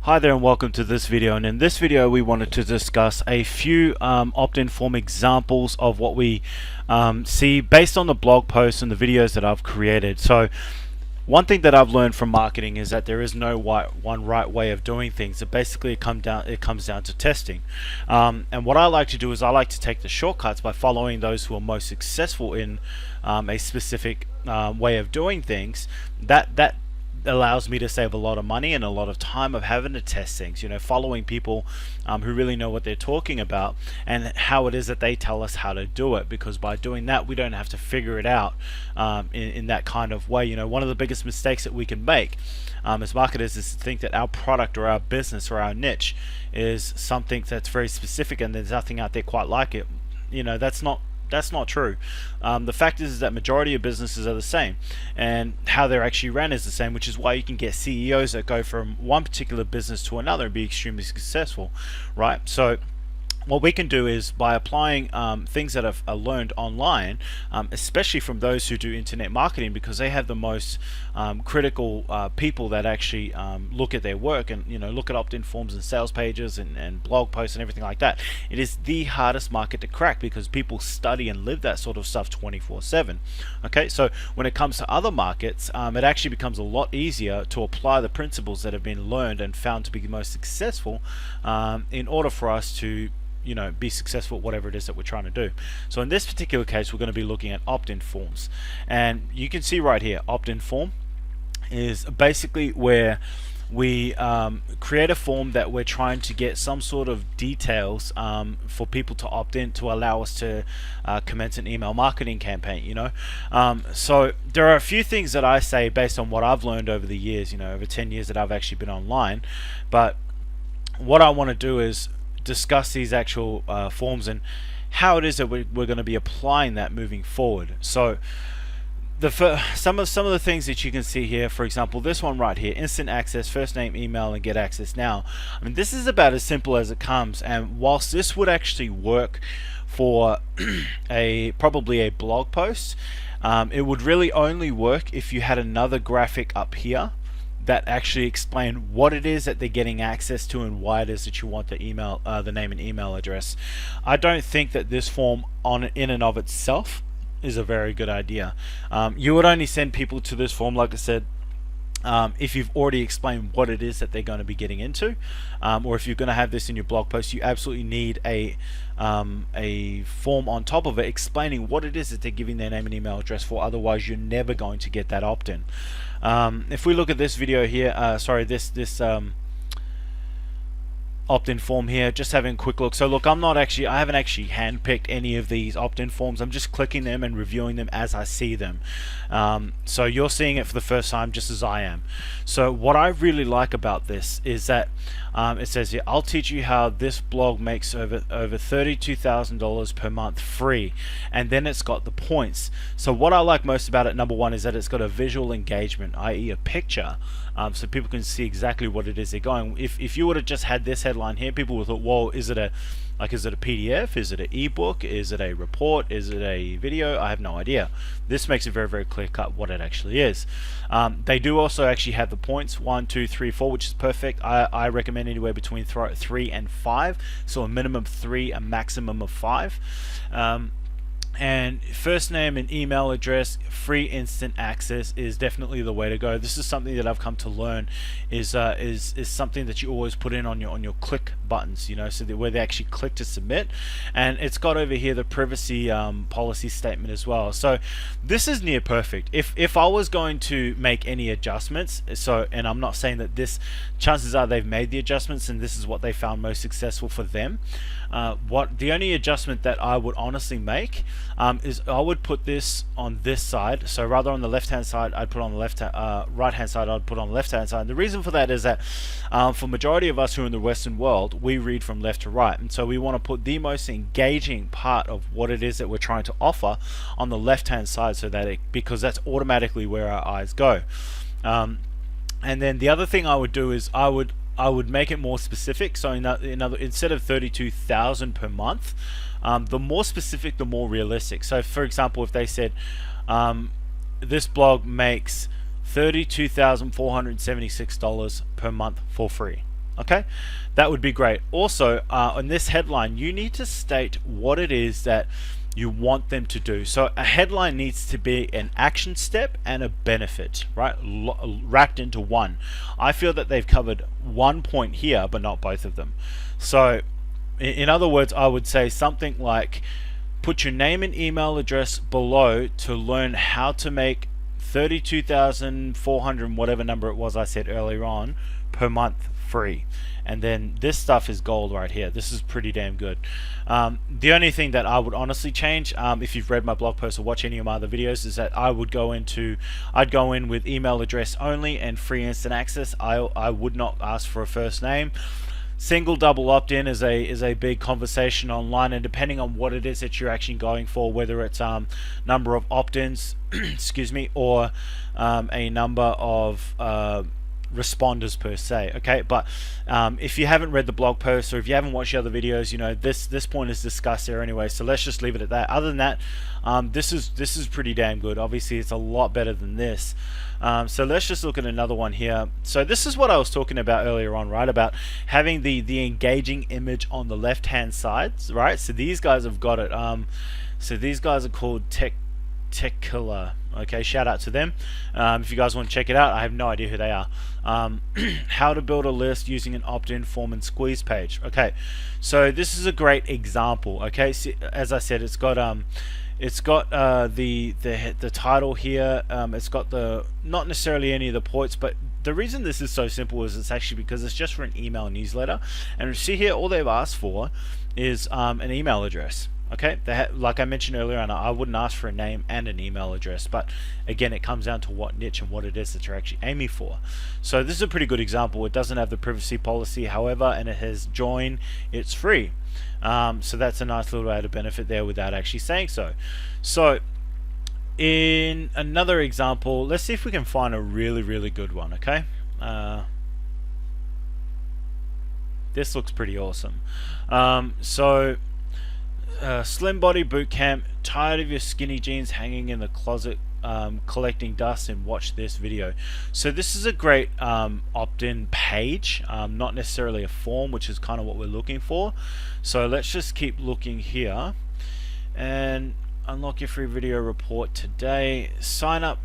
Hi there and welcome to this video, and in this video we wanted to discuss a few opt-in form examples of what we see based on the blog posts and the videos that I've created. So one thing that I've learned from marketing is that there is no one right way of doing things. It comes down to testing, and what I like to do is I like to take the shortcuts by following those who are most successful in a specific way of doing things. That allows me to save a lot of money and a lot of time of having to test things, following people who really know what they're talking about and how it is that they tell us how to do it, because by doing that we don't have to figure it out in that kind of way. One of the biggest mistakes that we can make as marketers is to think that our product or our business or our niche is something that's very specific and there's nothing out there quite like it. That's not true. The fact is that majority of businesses are the same, and how they're actually ran is the same, which is why you can get CEOs that go from one particular business to another and be extremely successful, right? So what we can do is, by applying things that are learned online, especially from those who do internet marketing, because they have the most critical people that actually look at their work and look at opt-in forms and sales pages and blog posts and everything like that. It is the hardest market to crack because people study and live that sort of stuff 24/7. Okay, so when it comes to other markets, it actually becomes a lot easier to apply the principles that have been learned and found to be the most successful in order for us to be successful at whatever it is that we're trying to do. So in this particular case, we're going to be looking at opt-in forms, and you can see right here, opt-in form is basically where we create a form that we're trying to get some sort of details for people to opt in to allow us to commence an email marketing campaign. So there are a few things that I say based on what I've learned over the years, over 10 years that I've actually been online. But what I want to do is discuss these actual forms and how it is that we're going to be applying that moving forward. So some of the things that you can see here, for example, this one right here, instant access, first name, email, and get access now. I mean, this is about as simple as it comes, and whilst this would actually work for probably a blog post, it would really only work if you had another graphic up here that actually explain what it is that they're getting access to and why it is that you want the email, the name and email address. I don't think that this form in and of itself is a very good idea. You would only send people to this form, like I said, if you've already explained what it is that they're going to be getting into, or if you're going to have this in your blog post, you absolutely need a form on top of it explaining what it is that they're giving their name and email address for. Otherwise, you're never going to get that opt-in. If we look at this video here, this opt-in form here, just having a quick look. So look, I haven't actually handpicked any of these opt-in forms. I'm just clicking them and reviewing them as I see them. So you're seeing it for the first time just as I am. So what I really like about this is that it says here, I'll teach you how this blog makes over $32,000 per month free, and then it's got the points. So what I like most about it, number one, is that it's got a visual engagement, i.e. a picture, so people can see exactly what it is they're going. If you would have just had this headline here, people would have thought, whoa, is it a PDF? Is it an ebook? Is it a report? Is it a video? I have no idea. This makes it very, very clear cut what it actually is. They do also actually have the points 1, 2, 3, 4, which is perfect. I recommend anywhere between 3 and 5, so a minimum of 3, a maximum of 5. And first name and email address, free instant access is definitely the way to go. This is something that I've come to learn is something that you always put in on your click buttons, so that where they actually click to submit. And it's got over here the privacy policy statement as well. So this is near perfect. If I was going to make any adjustments, and I'm not saying that this, chances are they've made the adjustments and this is what they found most successful for them. The only adjustment that I would honestly make is I would put this on this side. So rather on the left hand side, I'd put on the right hand side, I'd put on the left hand side. The reason for that is that for majority of us who are in the Western world, we read from left to right, and so we want to put the most engaging part of what it is that we're trying to offer on the left hand side, so that because that's automatically where our eyes go. And then the other thing I would do is I would make it more specific. So instead of 32,000 per month, the more specific, the more realistic. So for example, if they said this blog makes $32,476 per month for free, Okay, that would be great. Also, on this headline, you need to state what it is that you want them to do. So a headline needs to be an action step and a benefit, right? Wrapped into one. I feel that they've covered one point here, but not both of them. So in other words, I would say something like, put your name and email address below to learn how to make 32,400, whatever number it was I said earlier on, per month free. And then this stuff is gold right here. This is pretty damn good. The only thing that I would honestly change, if you've read my blog post or watch any of my other videos, is that I'd go in with email address only and free instant access. I would not ask for a first name. Single double opt-in is a big conversation online, and depending on what it is that you're actually going for, whether it's number of opt-ins excuse me, or a number of responders per se. Okay, but if you haven't read the blog post or if you haven't watched the other videos, you know this point is discussed there anyway, so let's just leave it at that. Other than that, this is pretty damn good. Obviously it's a lot better than this. So let's just look at another one here. So this is what I was talking about earlier on, right? About having the engaging image on the left hand side, right? So these guys have got it. So these guys are called Tequila. Okay, shout out to them. If you guys want to check it out, I have no idea who they are. How to build a list using an opt-in form and squeeze page. Okay, so this is a great example. Okay, so as I said, it's got the title here. It's got the not necessarily any of the points, but the reason this is so simple is it's actually because it's just for an email newsletter. And you see here, all they've asked for is an email address. Okay, like I mentioned earlier, and I wouldn't ask for a name and an email address, but again, it comes down to what niche and what it is that you're actually aiming for. So this is a pretty good example. It doesn't have the privacy policy, however, and it has join, it's free. So that's a nice little added benefit there without actually saying so. So in another example, let's see if we can find a really good one. Okay, this looks pretty awesome. Slim body boot camp, tired of your skinny jeans hanging in the closet collecting dust, and watch this video. So this is a great opt-in page, not necessarily a form, which is kind of what we're looking for. So let's just keep looking here and unlock your free video report today. Sign up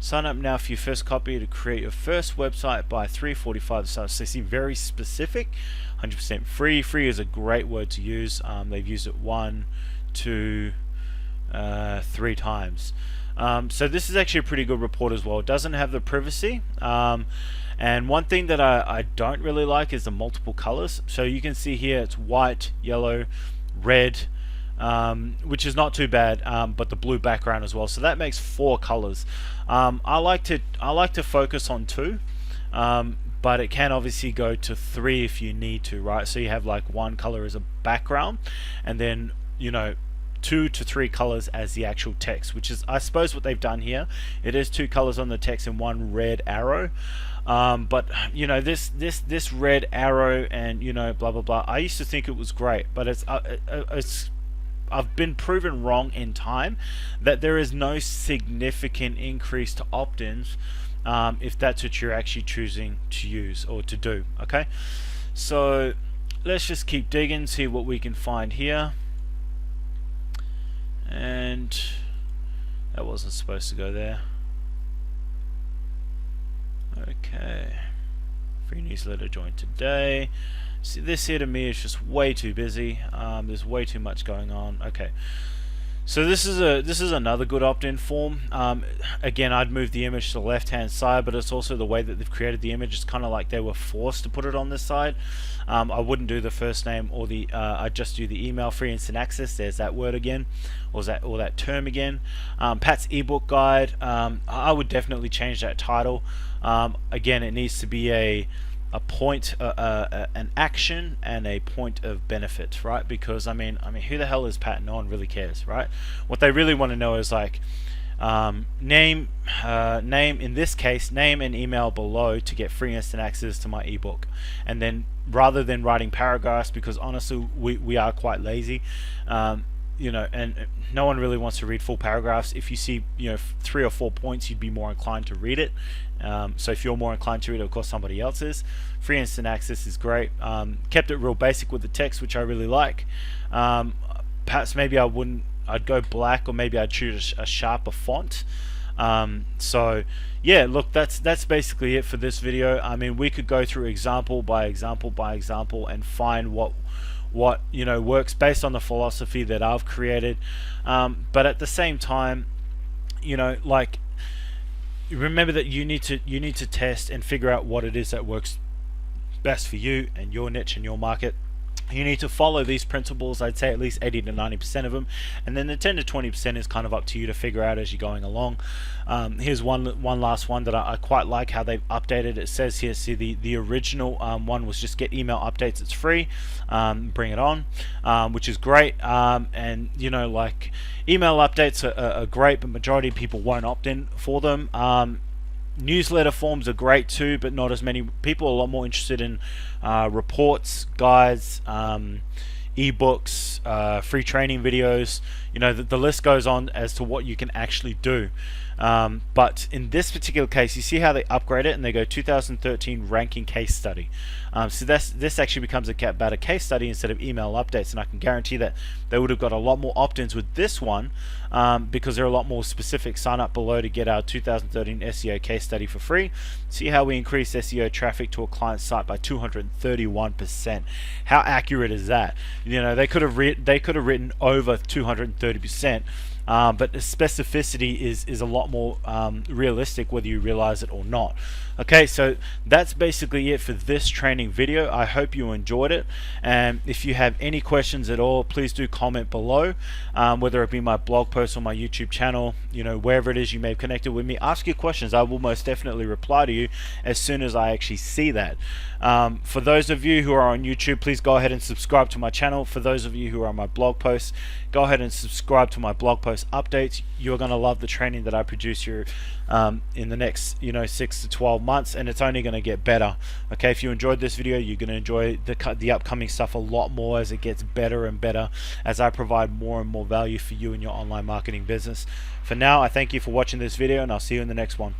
now for your first copy to create your first website by 3:45. So see, very specific. 100% free. Free is a great word to use. They've used it 1, 2, 3 times. So this is actually a pretty good report as well. It doesn't have the privacy. And one thing that I don't really like is the multiple colors. So you can see here it's white, yellow, red, which is not too bad, but the blue background as well. So that makes 4 colors. I like to focus on 2. But it can obviously go to 3 if you need to, right? So you have like 1 color as a background, and then 2 to 3 colors as the actual text, which is I suppose what they've done here. It is 2 colors on the text and 1 red arrow. But this red arrow and blah blah blah, I used to think it was great, but I've been proven wrong in time that there is no significant increase to opt-ins if that's what you're actually choosing to use or to do. Okay, so let's just keep digging, see what we can find here. And that wasn't supposed to go there. Okay, free newsletter join today. See, this here to me is just way too busy. There's way too much going on. Okay, so this is another good opt-in form. Again, I'd move the image to the left hand side, but it's also the way that they've created the image. It's kind of like they were forced to put it on this side. I wouldn't do the first name or the I'd just do the email, free instant access. There's that word again, or that term again. Pat's ebook guide, I would definitely change that title. Again, it needs to be a point, an action and a point of benefit, right? Because I mean who the hell is Pat? No one really cares, right? What they really want to know is like name, in this case, name and email below to get free instant access to my ebook. And then rather than writing paragraphs, because honestly we are quite lazy, you know, and no one really wants to read full paragraphs. If you see, you know, 3 or 4 points, you'd be more inclined to read it. So if you're more inclined to read it, of course somebody else is. Free instant access is great. Kept it real basic with the text, which I really like. Perhaps maybe I'd go black, or maybe I'd choose a sharper font. So yeah, look, that's basically it for this video. I mean, we could go through example by example by example and find what you know works based on the philosophy that I've created, but at the same time, you know, like, remember that you need to test and figure out what it is that works best for you and your niche and your market. You need to follow these principles. I'd say at least 80 to 90% of them, and then the 10 to 20% is kind of up to you to figure out as you're going along. Here's one last one that I quite like how they've updated. It says here, see, the original one was just get email updates, it's free, bring it on, which is great. And you know, like, email updates are great, but majority of people won't opt in for them. Newsletter forms are great too, but not as many people. A lot more interested in reports, guides, ebooks, free training videos. You know, the list goes on as to what you can actually do. But in this particular case, you see how they upgrade it and they go 2013 ranking case study. So this actually becomes about a case study instead of email updates, and I can guarantee that they would have got a lot more opt-ins with this one, because they're a lot more specific. Sign up below to get our 2013 SEO case study for free. See how we increased SEO traffic to a client site by 231%. How accurate is that? You know, they could have written over 230%. But the specificity is a lot more realistic, whether you realize it or not. Okay, so that's basically it for this training video. I hope you enjoyed it, and if you have any questions at all, please do comment below, whether it be my blog post or my YouTube channel, you know, wherever it is you may have connected with me. Ask your questions. I will most definitely reply to you as soon as I actually see that. For those of you who are on YouTube, please go ahead and subscribe to my channel. For those of you who are on my blog posts, go ahead and subscribe to my blog post updates. You're going to love the training that I produce here in the next, you know, 6 to 12 months, and it's only going to get better. Okay, if you enjoyed this video, you're going to enjoy the upcoming stuff a lot more as it gets better and better, as I provide more and more value for you in your online marketing business. For now, I thank you for watching this video, and I'll see you in the next one.